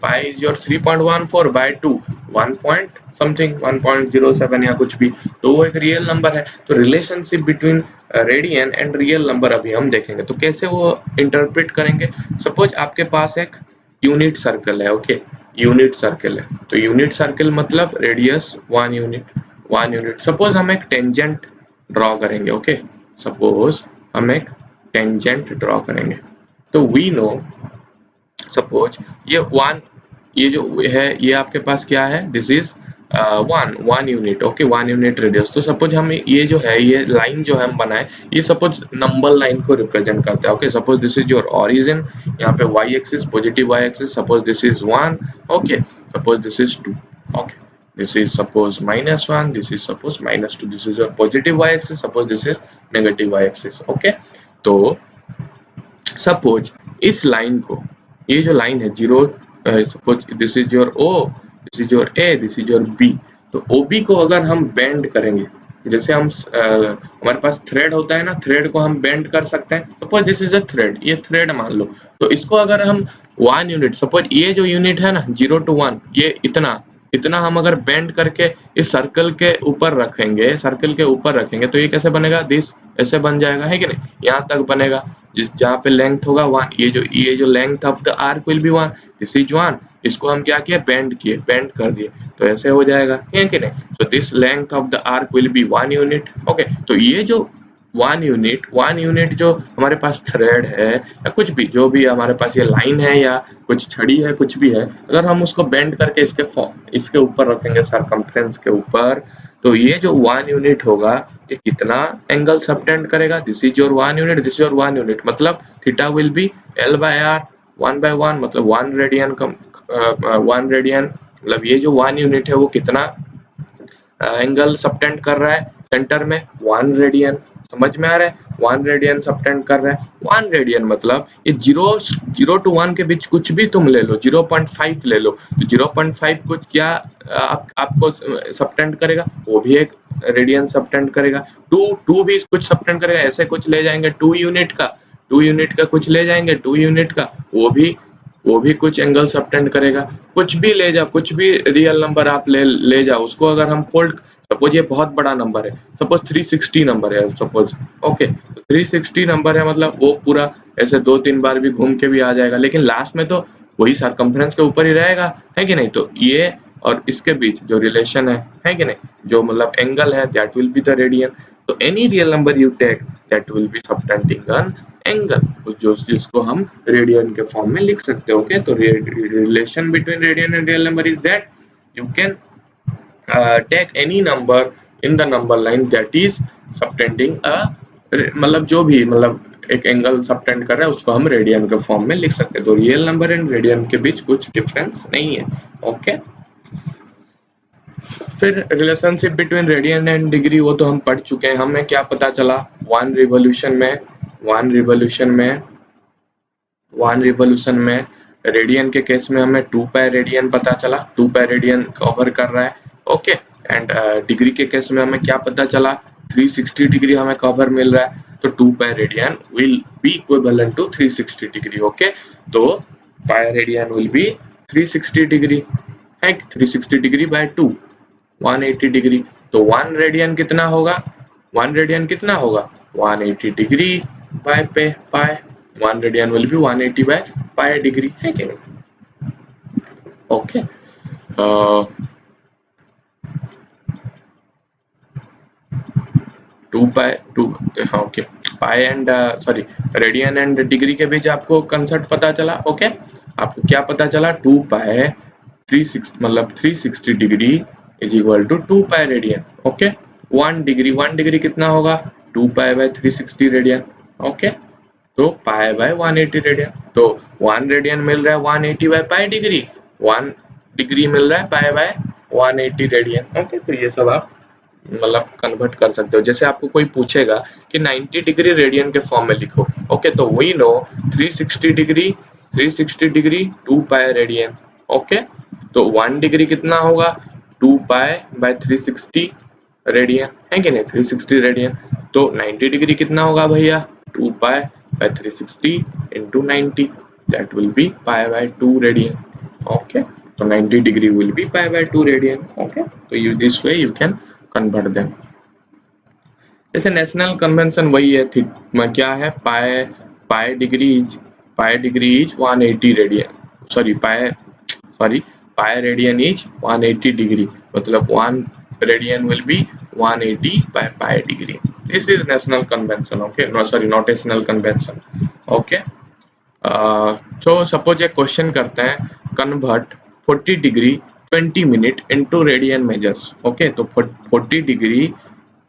pi is your 3.14 by 2, 1 point something 1.07 या कुछ भी, तो वो एक रियल नंबर है। तो relationship between radian and real number अभी हम देखेंगे, तो कैसे वो इंटरप्रेट करेंगे। सपोज आपके पास एक यूनिट सर्कल है। ओके, यूनिट सर्कल है, तो यूनिट सर्कल मतलब रेडियस 1 यूनिट। सपोज हम एक टेंजेंट ड्रॉ करेंगे। ओके, सपोज हम एक टेंजेंट ड्रॉ करेंगे, तो वी नो सपोज ये जो है ये आपके पास क्या है, this is one unit. Okay, 1 unit radius. तो सपोज हम ये जो है, ये लाइन जो हम बनाए, ये सपोज नंबर लाइन को रिप्रेजेंट करता है। Okay, suppose this is your origin, यहाँ पे y axis, positive y axis, suppose this is 1। Okay, suppose this is 2। Okay, this is suppose -1, this is suppose -2, this is your positive y axis, suppose this is negative y axis। Okay, तो suppose इस line को, ये जो line है zero, suppose this is your O, this is your A, this is your B, तो O B को अगर हम बेंड करेंगे, जैसे हम हमारे पास थ्रेड होता है ना, थ्रेड को हम बेंड कर सकते हैं। Suppose this is a thread, ये थ्रेड मान लो, तो इसको अगर हम 1 यूनिट, सपोज ये जो यूनिट है ना 0 to 1, ये इतना इतना हम अगर बेंड करके इस सर्कल के ऊपर रखेंगे, सर्कल के ऊपर रखेंगे, तो ये कैसे बनेगा, दिस ऐसे बन जाएगा, है कि नहीं, यहाँ तक बनेगा, जिस जहाँ पे लेंथ होगा 1, ये जो length of the arc will be 1, this is 1, इसको हम क्या किए, बेंड कर दिए, तो ऐसे हो जाएगा, है कि नहीं। So this length of the arc will be 1 unit. Okay, तो ये जो 1 यूनिट जो हमारे पास थ्रेड है या कुछ भी, जो भी हमारे पास ये लाइन है या कुछ छड़ी है, कुछ भी है, अगर हम उसको बेंड करके इसके ऊपर रखेंगे, सरकमफ्रेंस के ऊपर, तो ये जो 1 यूनिट होगा, ये कितना एंगल सबटेंड करेगा, this is your 1 unit, this is your 1 unit, मतलब theta will be L by R, 1/1, मतलब 1 रेडियन, मतलब ये जो 1 यूनिट है वो कितना एंगल सबटेंड कर रहा है सेंटर में, 1 रेडियन। समझ में आ रहा है, 1 रेडियन सबटेंड कर रहा है। 1 रेडियन मतलब ये 0 to 1 के बीच कुछ भी तुम ले लो, 0.5 ले लो, तो 0.5 कुछ क्या आपको सबटेंड करेगा, वो भी एक रेडियन सबटेंड करेगा। 2 भी कुछ सबटेंड करेगा, ऐसे कुछ ले जाएंगे 2 यूनिट का कुछ ले जाएंगे, 2 यूनिट का, वो भी कुछ एंगल सबटेंड करेगा। कुछ भी ले जाओ, कुछ भी रियल नंबर आप ले जाओ, उसको अगर हम फोल्ड, सपोज ये बहुत बड़ा नंबर है, सपोज 360 नंबर है, सपोज। ओके, तो 360 नंबर है, मतलब वो पूरा ऐसे 2-3 बार भी घूम के भी आ जाएगा, लेकिन लास्ट में तो वही सरकमफ्रेंस के ऊपर ही रहेगा, है कि नहीं। तो ये और इसके बीच जो रिलेशन है कि नहीं, जो मतलब एंगल है, that will be the radian. तो any real number you take, that will be subtending an angle, जो जिसको हम रेडियन के फॉर्म में लिख सकते हो। ओके, तो relation between radian and real number is that you can take any number in the number line that is subtending a, मतलब जो भी मतलब एक एंगल सबटेंड कर रहा है, उसको हम रेडियन के फॉर्म में लिख सकते हैं। तो रियल नंबर एंड रेडियन के बीच कुछ डिफरेंस नहीं है। ओके, फिर relationship between radian and degree, वो तो हम पढ़ चुके हैं। हमें क्या पता चला, वन रिवोल्यूशन में रेडियन के केस में हमें 2 पाई रेडियन पता चला, 2 पाई रेडियन कवर कर रहा है। ओके, एंड डिग्री के केस में हमें क्या पता चला, 360 डिग्री हमें कवर मिल रहा है, तो 2 pi radian will be equivalent to 360 degree. Okay, तो pi radian will be 360 degree, है 360 डिग्री बाय 2, 180 डिग्री। तो 1 रेडियन कितना होगा, 180 degree by pi, 1 radian will be 180 by pi degree, है कि नहीं। Okay, 2 pi 2, okay, pi and sorry radian and degree के बीच आपको कंसेप्ट पता चला। ओके, आपको क्या पता चला, 2 पाई 360 मतलब 360 degree is equal to 2 pi radian. Okay, 1 degree कितना होगा, 2 पाई बाय 360 रेडियन। ओके, तो पाई बाय 180 रेडियन, तो 1 रेडियन मिल रहा है 180 बाय पाई डिग्री, 1 डिग्री मिल रहा है पाई बाय 180 रेडियन। ओके, तो ये सब आप मतलब कन्वर्ट कर सकते हो। जैसे आपको कोई पूछेगा कि 90 डिग्री रेडियन के फॉर्म में लिखो, ओके, तो we know 360 degree 2 pi radian, okay, तो 1 डिग्री कितना होगा 2 पाई बाय 360 रेडियन, है कि नहीं, 360 रेडियन। तो 90 डिग्री कितना होगा भैया 2 pi by 360 into 90, that will be pi by 2 radian, okay, तो 90 degree will be pi by 2 radian, okay, तो you this way you can convert them. जैसे नेशनल कन्वेंशन वही है, क्या है, pi pi degree is 180 radian, sorry pi radian is 180 degree, मतलब 1 radian will be 180 by pi degree. This is national convention, okay, no sorry not national convention, okay. तो suppose एक question करते हैं, convert 40 degree 20 minute into radian measures, okay, तो 40 degree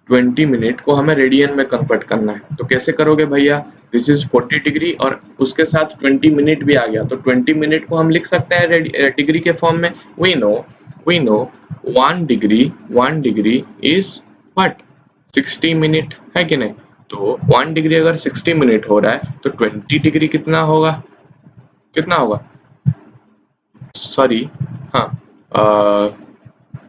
20 minute को हमें radian में convert करना है, तो कैसे करोगे भैया, दिस इज 40 डिग्री और उसके साथ 20 मिनट भी आ गया, तो 20 मिनट को हम लिख सकते हैं डिग्री के फॉर्म में। We know 1 degree is what 60 minute, है कि नहीं, तो 1 डिग्री अगर 60 मिनट हो रहा है तो 20 डिग्री कितना होगा, सॉरी, हाँ,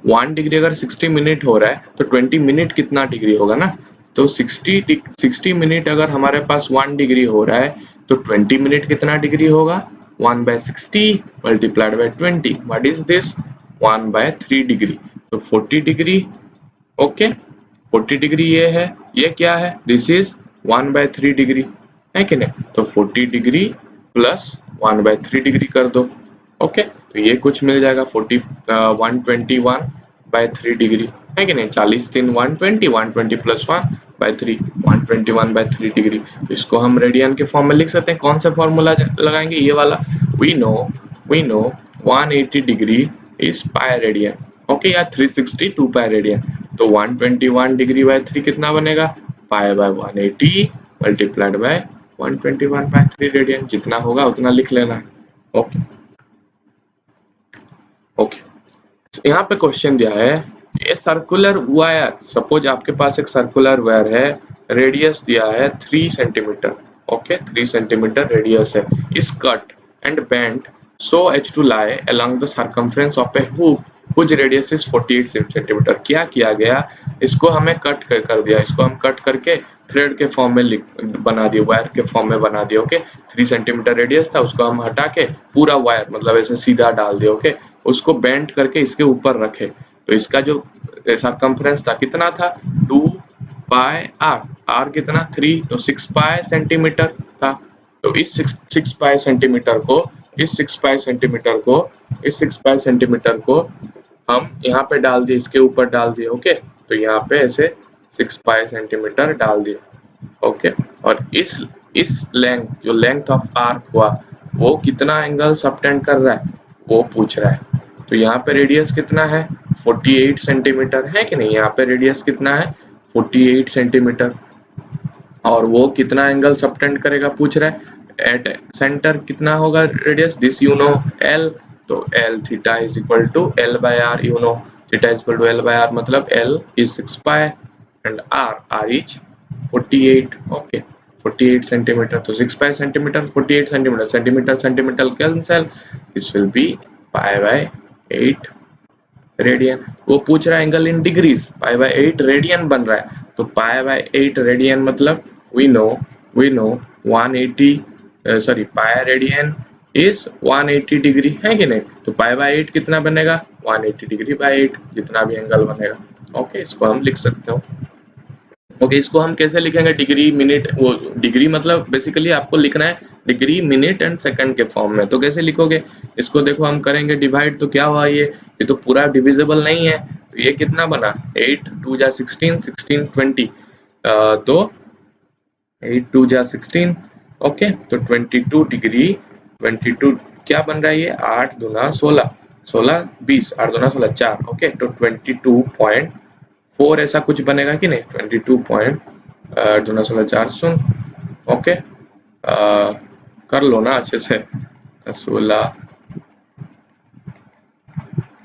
1 डिग्री अगर 60 मिनट हो रहा है तो 20 मिनट कितना डिग्री होगा ना, तो 60 मिनट अगर हमारे पास 1 डिग्री हो रहा है तो 20 मिनट कितना डिग्री होगा 1 by 60 multiplied bye 20, what is this 1 by 3 degree, तो 40 डिग्री, ओके, 40 डिग्री ये है, ये क्या है, दिस इज 1 by 3 डिग्री, है कि नहीं, तो 40 डिग्री प्लस 1 by 3 डिग्री कर दो, ओके, तो ये कुछ मिल जाएगा 121 by 3 डिग्री, है कि नहीं, 40 3 120, 120 प्लस 1 by 3 121 by 3 डिग्री, तो इसको हम रेडियन के फॉर्म में लिख सकते हैं। कौन सा फॉर्मूला लगाएंगे, ये वाला, we know 180 degree is pi radian, okay, या 360 2 पाई रेडियन, तो 121 डिग्री बाय 3 कितना बनेगा pi by 180 multiplied by 121 by 3 radian, जितना होगा उतना लिख लेना है, ओके ओके। यहाँ पे क्वेश्चन दिया है, ये सर्कुलर वायर, सपोज आपके पास एक सर्कुलर वायर है, रेडियस दिया है 3 सेंटीमीटर, ओके, 3 सेंटीमीटर रेडियस है, इस cut and bend so as to lie along the circumference of a hoop whose radius is 48 centimetre. क्या किया गया, इसको हमें कट कर दिया, इसको हम कट करके थ्रेड के फॉर्म में बना दिया, वायर के फॉर्म में बना दिया, ओके, 3 सेंटीमीटर रेडियस था, उसको हम हटा के पूरा वायर मतलब ऐसे सीधा डाल दिया, ओके, उसको बेंड करके इसके ऊपर रखे, तो इसका जो सरकमफ्रेंस था कितना था 2 पाई आर, आर कितना 3, तो 6 पाई सेंटीमीटर था, तो इस 6 पाई सेंटीमीटर को इस 6 पाई सेंटीमीटर को हम यहाँ पे डाल दिए, इसके ऊपर डाल दिए, ओके, तो यहाँ पे ऐसे 6 पाई सेंटीमीटर डाल दिए, ओके, और इस लेंथ जो लेंथ ऑफ आर्क हुआ वो कितना एंगल सबटेंड कर रहा है वो पूछ रहा है, तो यहाँ पे रेडियस कितना है 48 सेंटीमीटर, है कि नहीं, यहाँ पे रेडियस कितना है 48 सेंटीमीटर, और वो कितना एंगल सबटेंड करेगा पूछ रहा है, एट सेंटर कितना होगा radius, this you know L, तो L theta is equal to L by R, you know theta is equal to L by R, मतलब L is 6 pi and R is 48, okay, 48 centimetre, तो 6 pi centimetre 48 centimetre, centimetre cancel, this will be pi by 8 radian. वो पूछ रहा है angle in degrees, pi by 8 radian बन रहा है, तो पाई बाय 8 रेडियन मतलब we know 180 sorry pi radian is 180 degree, है कि नहीं, तो पाई बाय 8 कितना बनेगा 180 डिग्री बाय 8, जितना भी एंगल बनेगा, ओके, इसको हम लिख सकते हो। ओके, इसको हम कैसे लिखेंगे, डिग्री मिनट, वो डिग्री मतलब बेसिकली आपको लिखना है डिग्री मिनट एंड सेकंड के फॉर्म में, तो कैसे लिखोगे, इसको देखो हम करेंगे डिवाइड, तो क्या हुआ, ये तो पूरा डिविजिबल नहीं है, तो ये कितना बना 8 2 जा 16 16 20, तो 8 2 जा 16, ओके, तो 22 डिग्री 22 क्या बन रहा है, ये 8 दूना 16 16 20 8 दूना 16 4, ओके, तो 22.4 ऐसा कुछ बनेगा कि नहीं, 22 पॉइंट दूना 16 4 सुन, ओके, कर लो ना अच्छे से 16,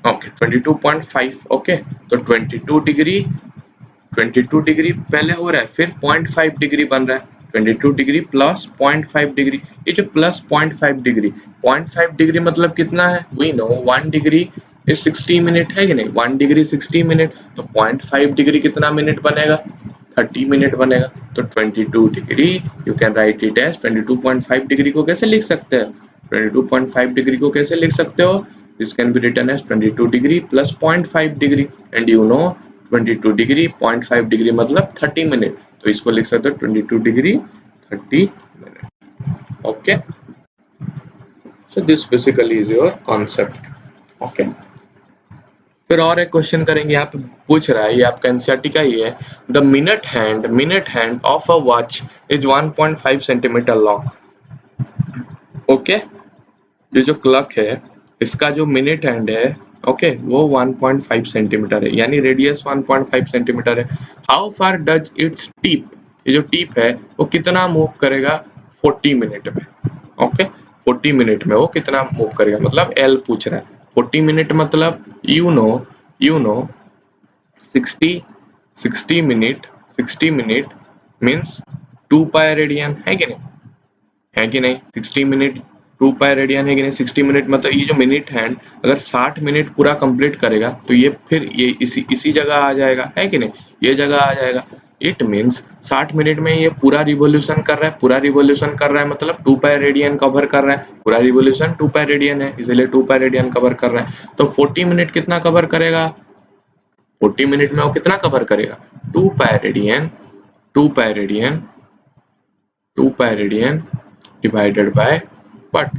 ओके 22.5, ओके, तो 22 डिग्री 22 डिग्री पहले हो रहा है, फिर 0.5 डिग्री बन रहा है, 22 डिग्री प्लस 0.5 डिग्री। ये जो प्लस 0.5 डिग्री, 0.5 डिग्री मतलब कितना है, we know 1 degree is 60 minute, है कि नहीं, 1 डिग्री 60 मिनट, तो 0.5 डिग्री कितना मिनट बनेगा, 30 मिनट बनेगा। तो 22 degree you can write it as 22.5 degree को कैसे लिख सकते हैं, 22.5 डिग्री को कैसे लिख सकते हो, this can be written as 22 degree plus 0.5 degree, and you know 22 degree 0.5 degree मतलब 30 मिनट, तो इसको लिख सकते हो 22 degree 30 minute. Okay, so this basically is your concept. Okay, फिर और एक क्वेश्चन करेंगे, यहाँ पे पूछ रहा है, ये आपका एनसीईआरटी का ही है, the minute hand of a watch is 1.5 centimetre long. Okay, ये जो क्लॉक है इसका जो मिनट हैंड है, ओके, वो 1.5 सेंटीमीटर है, यानी रेडियस 1.5 सेंटीमीटर है। How far does its tip, ये जो टिप है वो कितना मूव करेगा 40 मिनट में। ओके, 40 मिनट में वो कितना मूव करेगा, मतलब एल पूछ रहा है। 40 मिनट मतलब you know 60 minute means 2 pi radian, है कि नहीं, है कि नहीं, 60 मिनट 2 पाई रेडियन है कि नहीं, 60 मिनट मतलब ये जो मिनट हैंड अगर 60 मिनट पूरा कंप्लीट करेगा तो ये फिर ये इसी जगह आ जाएगा, है कि नहीं, ये जगह आ जाएगा। इट मीन्स 60 मिनट में ये पूरा रिवॉल्यूशन कर रहा है, पूरा रिवॉल्यूशन कर रहा है मतलब 2 पाई रेडियन कवर कर रहा है, पूरा रिवॉल्यूशन 2 पाई रेडियन है, इसलिए 2 पाई रेडियन कवर कर रहा है। तो 40 मिनट कितना कवर करेगा, 40 मिनट में वो कितना कवर करेगा, 2 pi radian 2 pi radian 2 pi radian divided by what,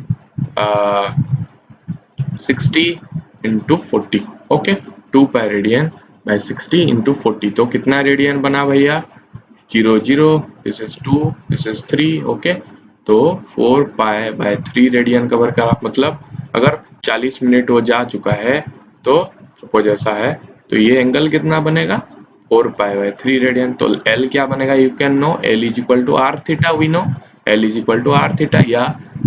60 into 40। Okay, 2 pi radian by 60 into 40, तो कितना रेडियन बना भैया, 0 0, this is 2, this is 3। Okay, तो 4 पाई बाय 3 रेडियन कवर करा, मतलब अगर 40 मिनट वो जा चुका है तो सपोज ऐसा है, तो ये एंगल कितना बनेगा 4 पाई बाय 3 रेडियन। तो एल क्या बनेगा, you can know L is equal to R theta, we know L is equal to R theta, या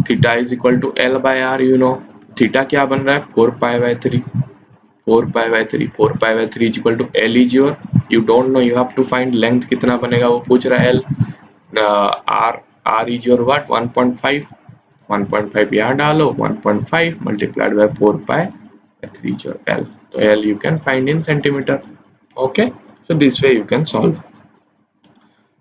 theta is equal to L by R, you know theta क्या बन रहा है 4 pi by 3, 4 pi by 3, 4 pi by 3 is equal to L is your, you don't know, you have to find length कितना बनेगा, वो पूछ रहा है L, R is your what 1.5, 1.5 यहाँ डालो, 1.5 multiplied by 4 pi by 3 is your L, तो L you can find in centimetre. Okay, so this way you can solve.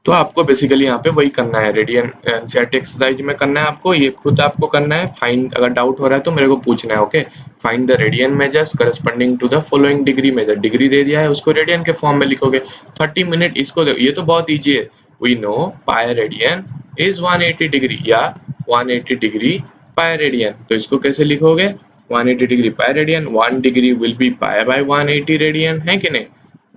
तो आपको बेसिकली यहाँ पे वही करना है, रेडियन एनसीईआरटी एक्सरसाइज में करना है आपको, ये खुद आपको करना है, फाइंड, अगर डाउट हो रहा है तो मेरे को पूछना है। Okay, find the radian measures corresponding to the following degree measure, degree दे दिया है उसको रेडियन के फॉर्म में लिखोगे। 30 मिनट इसको ये तो बहुत ईजी है, we know pi radian is 180 degree या 180 डिग्री पाई रेडियन, तो इसको कैसे लिखोगे 180 degree pi radian, 1 degree will be pi by 180 radian, है कि नहीं,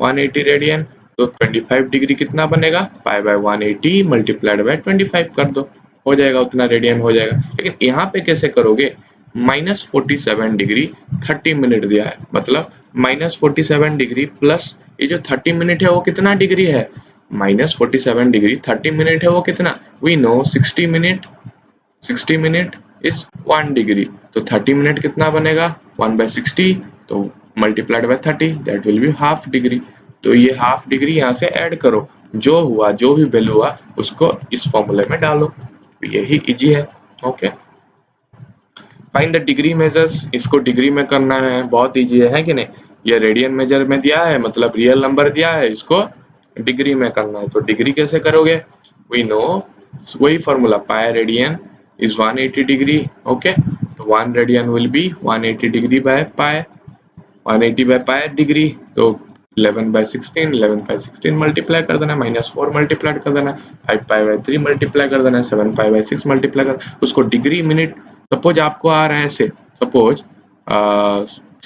180 रेडियन, तो 25 डिग्री कितना बनेगा पाई बाय 180 मल्टीप्लाइड बाय 25 कर दो, हो जाएगा उतना रेडियन हो जाएगा। लेकिन यहाँ पे कैसे करोगे, -47 डिग्री 30 मिनट दिया है, मतलब -47 डिग्री प्लस ये जो 30 मिनट है वो कितना डिग्री है, -47 डिग्री 30 मिनट है वो कितना, we know 60 minute, 60 minute is 1 degree, तो 30 मिनट कितना बनेगा 1/60, तो multiplied by 30 that will be half degree, तो ये हाफ डिग्री यहाँ से ऐड करो, जो हुआ जो भी वैल्यू हुआ उसको इस फॉर्मूले में डालो, यही इजी है। Okay, find the degree measures, इसको डिग्री में करना है, बहुत इजी है कि नहीं, ये रेडियन मेजर में दिया है मतलब रियल नंबर दिया है, इसको डिग्री में करना है, तो डिग्री कैसे करोगे, वी नो वही formula, pi radian is 180 degree. Okay, तो 1 radian will be 180 degree by pi, 180 by pi degree, तो 11/16, 11/16 मल्टीप्लाई कर देना, -4 मल्टीप्लाई कर देना, 5 पाई बाय 3 मल्टीप्लाई कर देना, 7 पाई बाय 6 मल्टीप्लाई कर, उसको डिग्री मिनट, सपोज आपको आ रहा है ऐसे, सपोज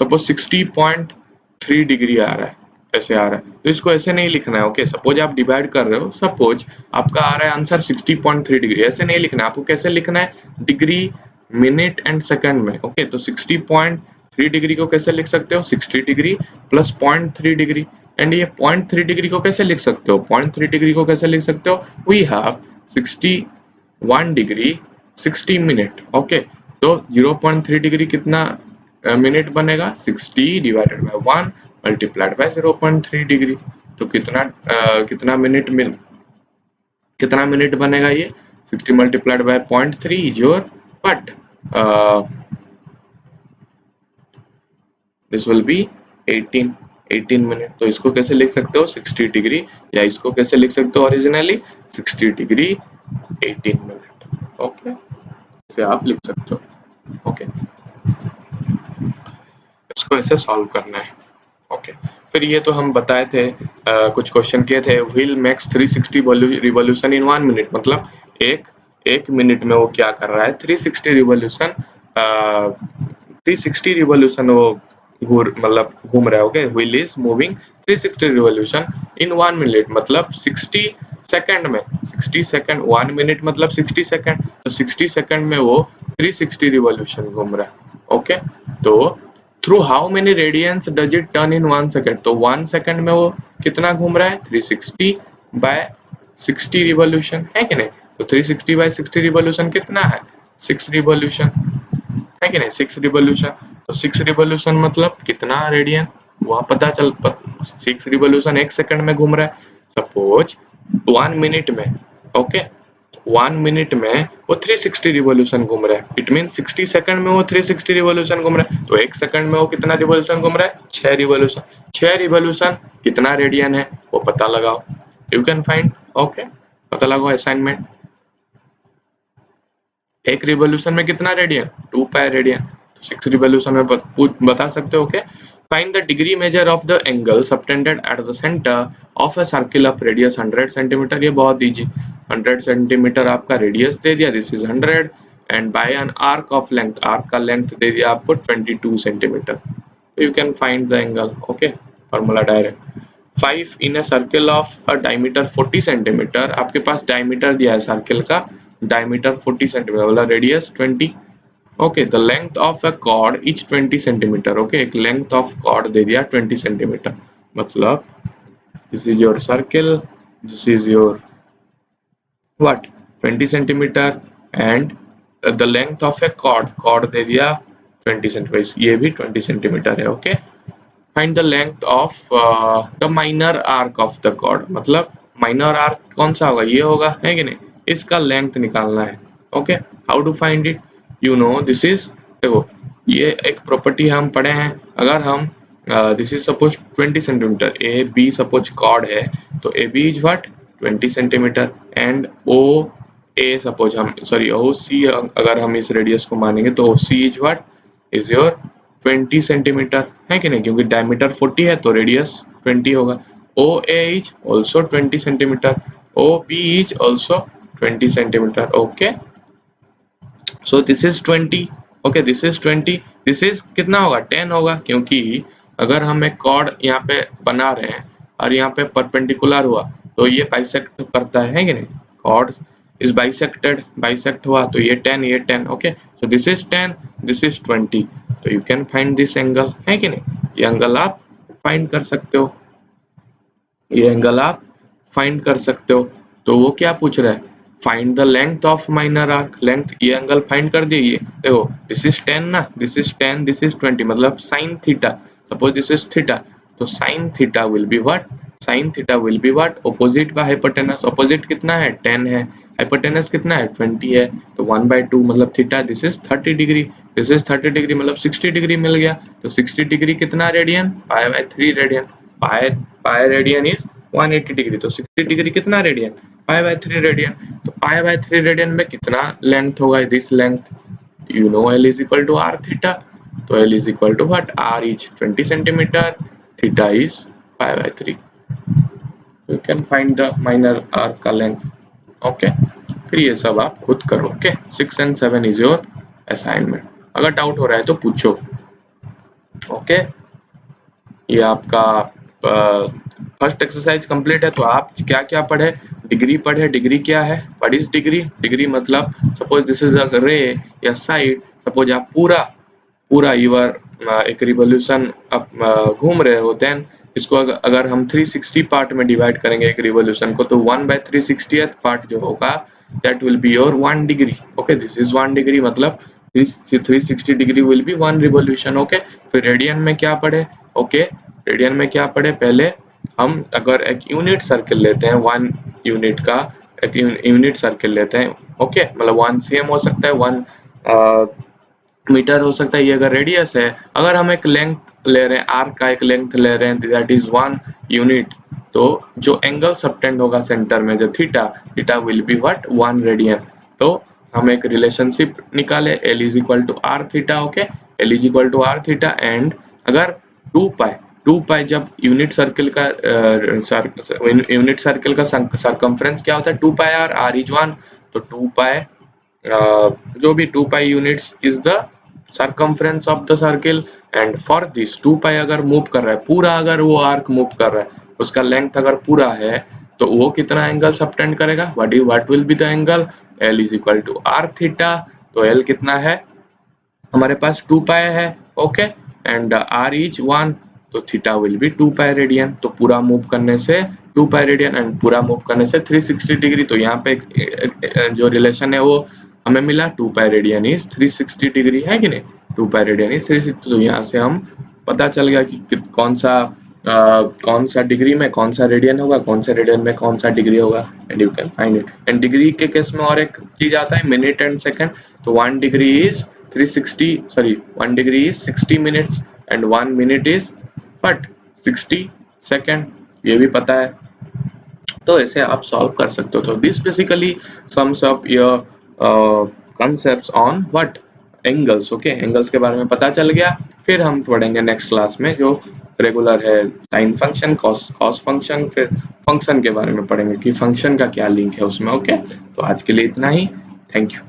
60.3 डिग्री आ रहा है, ऐसे आ रहा है, तो इसको ऐसे नहीं लिखना है। ओके, सपोज आप डिवाइड कर रहे हो, सपोज आपका आ रहा है आंसर 60.3 डिग्री, ऐसे नहीं लिखना है आपको, कैसे लिखना है, डिग्री मिनट एंड सेकंड में। ओके, तो 60.3 डिग्री को कैसे लिख सकते हो, 60 डिग्री प्लस 0.3 डिग्री, एंड ये 0.3 डिग्री को कैसे लिख सकते हो, 0.3 डिग्री को कैसे लिख सकते हो, we have 61 degree 60 minute. Okay, तो 0.3 डिग्री कितना मिनट बनेगा, 60 divided by 1 multiplied by 0.3 degree, तो कितना मिनट बनेगा ये 60 multiplied by 0.3 is your what this will be 18 minute. तो इसको कैसे लिख सकते हो 60 डिग्री, या इसको कैसे लिख सकते हो ओरिजिनली 60 डिग्री 18 मिनट। ओके, इसे आप लिख सकते हो। ओके, इसको ऐसे सॉल्व करना है। ओके, फिर ये तो हम बताए थे, कुछ क्वेश्चन किए थे। Wheel makes 360 revolution in 1 minute, मतलब एक मिनट में वो क्या कर रहा है 360 रिवॉल्यूशन, 360 रिवॉल्यूशन वो मतलब घूम रहा है। Okay, wheel is moving 360 revolution in 1 minute, मतलब 60 सेकंड में। 60 सेकंड, 1 मिनट मतलब 60 सेकंड, तो 60 सेकंड में वो 360 रिवॉल्यूशन घूम रहा है। ओके, तो through how many radians does it turn in 1 second, तो 1 सेकंड में वो कितना घूम रहा है 360 बाय 60 रिवॉल्यूशन, है कि नहीं। तो 360 बाय 60 रिवॉल्यूशन कितना है 6 रिवॉल्यूशन, है कि नहीं 6 रिवॉल्यूशन। तो 6 रिवॉल्यूशन मतलब कितना रेडियन, वह पता चल 6 रिवॉल्यूशन 1 सेकंड में घूम रहा है। सपोज 1 मिनट में, ओके 1 मिनट में वो 360 रिवॉल्यूशन घूम रहा है, इट मीन 60 सेकंड में वो 360 रिवॉल्यूशन घूम रहा है। तो 1 सेकंड में वो कितना रिवॉल्यूशन घूम रहा है 6 रिवॉल्यूशन। 6 रिवॉल्यूशन कितना रेडियन है वो पता लगाओ, यू कैन फाइंड। ओके, पता लगाओ असाइनमेंट, एक रिवॉल्यूशन में कितना रेडियन 2 पाई रेडियन, तो 6 रिवॉल्यूशन में बता सकते हो। Okay, find the degree measure of the angle subtended at the centre of a circle of radius 100 centimetre. ये बहुत इजी, 100 सेंटीमीटर आपका रेडियस दे दिया, this is 100, and by an arc of length, arc का लेंथ दे दिया आपको 22 centimetre, you can find the angle. Okay, formula direct 5 in a circle of a diameter 40 centimetre, आपके पास डायमीटर दिया है सर्किल का, डायमीटर 40 सेंटीमीटर मतलब radius 20। Okay, the length of a chord is 20 centimetre. Okay, एक लेंथ ऑफ कॉर्ड दे दिया 20 centimetre, मतलब this is your circle, this is your what 20 centimetre, and the length of a chord, chord दे दिया 20 centimetre, ये भी 20 centimetre है। Okay, find the length of the minor arc of the chord, मतलब minor arc कौन सा होगा, ये होगा, है कि नहीं, इसका लेंथ निकालना है। Okay, how to find it, you know this is, देखो ये एक प्रॉपर्टी हम पढ़े हैं, अगर हम this is suppose 20 centimetre, A B suppose chord है, तो A B is what 20 centimetre, and O A suppose हम सॉरी ओ सी, अगर हम इस रेडियस को मानेंगे तो O C is what is your 20 centimetre, है कि नहीं, क्योंकि डायमीटर 40 है तो रेडियस 20 होगा। O A is also 20 centimetre, O B is also 20 centimetre. Okay, so this is 20, okay this is 20, this is कितना होगा 10 होगा, क्योंकि अगर हम एक कॉर्ड यहाँ पे बना रहे हैं और यहाँ पे परपेंडिकुलर हुआ तो ये बाइसेक्ट करता है कि नहीं, कॉर्ड इज बाइसेक्टेड, बाइसेक्ट हुआ तो ये 10 ये 10। Okay, so this is 10, this is 20, तो you can find this angle, है कि नहीं, ये एंगल आप फाइंड कर सकते हो, ये एंगल आप फाइंड कर सकते हो। तो वो क्या पूछ रहा है, find the length of minor arc, length, ये एंगल फाइंड कर दिए, ये देखो दिस इज 10 ना, दिस इज 10, दिस इज 20, मतलब sine theta, suppose this is theta, तो sine theta will be what, sine theta will be what opposite by hypotenuse, opposite कितना है 10 है, हाइपोटेनस कितना है 20 है, तो 1/2 मतलब theta, this is 30 degree, this is 30 degree मतलब 60 डिग्री मिल गया, तो 60 डिग्री कितना radian π/3 radian, pi radian is 180 degree, तो 60 डिग्री कितना रेडियन π/3 रेडियन, तो π/3 रेडियन में कितना लेंथ होगा, this length, you know L is equal to r theta, तो L is equal to what, r is 20 centimeter, theta is π/3, you can find the minor arc का length. Okay, फिर ये सब आप खुद करो। Okay, 6 and 7 is your assignment, अगर doubt हो रहा है तो पूछो। ओके, ये आपका फर्स्ट एक्सरसाइज कंप्लीट है। तो आप क्या क्या पढ़े, डिग्री पढ़े, डिग्री क्या है, व्हाट इज डिग्री, डिग्री मतलब सपोज दिस इज अ रे या साइड, सपोज आप पूरा पूरा यूर एक रिवॉल्यूशन आप घूम रहे हो, देन इसको अगर हम 360 पार्ट में डिवाइड करेंगे एक रिवॉल्यूशन को, तो 1/360th पार्ट जो होगा that will be your 1 degree. Okay, this is 1 degree, मतलब 360 degree will B 1 revolution. Okay, फिर रेडियन में क्या पढ़े, ओके रेडियन में क्या पढ़े, पहले हम अगर एक यूनिट सर्किल लेते हैं, 1 यूनिट का एक यूनिट सर्किल लेते हैं, ओके, मतलब 1 cm हो सकता है, 1 मीटर हो सकता है, ये अगर रेडियस है, अगर हम एक लेंथ ले रहे हैं, आर्क का एक लेंथ ले रहे हैं, दैट इज 1 यूनिट, तो जो एंगल सबटेंड होगा सेंटर में, जो theta, theta will be what 1 radian. तो हम एक रिलेशनशिप निकाले, L is equal to R theta, okay, L is equal to R theta, and अगर 2 पाई जब यूनिट सर्किल का सरकमफ्रेंस क्या होता है, 2 पाई आर इज 1, तो 2 पाई जो भी 2 pi units is the circumference of the circle, and for this 2 pi अगर मूव कर रहा है पूरा, अगर वो आर्क मूव कर रहा है, उसका लेंथ अगर पूरा है, तो वो कितना एंगल सबटेंड करेगा, what will be the angle, L is equal to R theta. तो L कितना है हमारे पास 2 पाई है, ओके, एंड R इज 1, तो theta will B 2 pi radian. तो पूरा मूव करने से 2 पाई रेडियन एंड पूरा मूव करने से 360 डिग्री। तो यहाँ पे जो रिलेशन है वो हमें मिला, 2 पाई रेडियन इज 360 डिग्री, है कि नहीं, 2 पाई रेडियन इज 360। तो यहाँ से हम पता चल गया कि कौन सा डिग्री में कौन सा रेडियन होगा, कौन सा रेडियन में कौन सा डिग्री होगा, and you can find it. And degree के केस में और एक चीज आता है, मिनट एंड सेकंड। तो 1 degree is 1 degree is 60 minutes and 1 minute is what 60 second, ये भी पता है। तो ऐसे आप सॉल्व कर सकते हो। तो this basically sums up your concepts on what angles, okay, angles के बारे में पता चल गया। फिर हम पढ़ेंगे नेक्स्ट क्लास में जो रेगुलर है, साइन फंक्शन, कॉस फंक्शन, फिर फंक्शन के बारे में पढ़ेंगे कि फंक्शन का क्या लिंक है उसमें, ओके। तो आज के लिए इतना ही, थैंक यू।